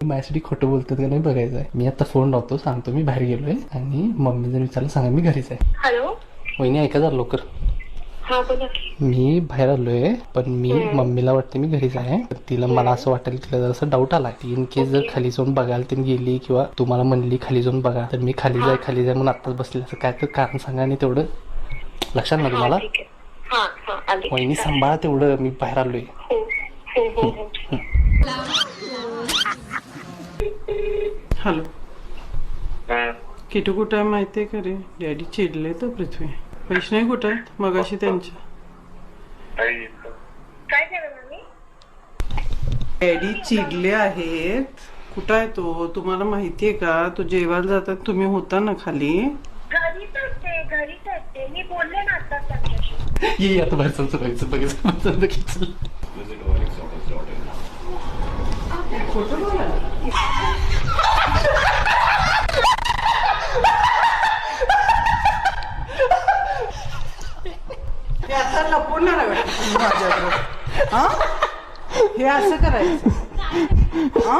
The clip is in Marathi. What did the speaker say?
माझ्यासाठी खोटं बोलतात का नाही बघायचं आहे. मी आता फोन लावतो, सांगतो मी बाहेर गेलोय आणि मम्मी जर विचारलं सांगा मी घरीच आहे. हॅलो. वहिनी ऐका जरा लवकर. हा बोला. मी बाहेर आलोय पण मी मम्मीला वाटते मी घरीच आहे. तिला मला असं वाटेल तिला जरासा डाऊट आलाय. ती इन केस जर खाली जाऊन बघायला ती गेली किंवा तुम्हाला म्हणली खाली जाऊन बघा तर मी खाली जाय म्हणून आत्ताच बसले. असं काय तर कारण सांगा आणि तेवढं लक्षात ना तुम्हाला. वहिनी सांभाळा तेवढं, मी बाहेर आलोय. हॅलो. किटू कुठं आहे माहितीये का रे? डॅडी चिडले तर पृथ्वी. पैसे नाही कुठं आहेत मगाशी त्यांच्या. डॅडी चिडले आहेत. कुठं आहे तो तुम्हाला माहितीये का? तो जेवायला जातात तुम्ही होता ना खाली. घरीच असते मी बोलले ना आता त्यांच्याशी. ये आता बाहेर चल बघायचं. हे आता लपवणार आहे माझ्याकडे. हा हे असं करायचं. हा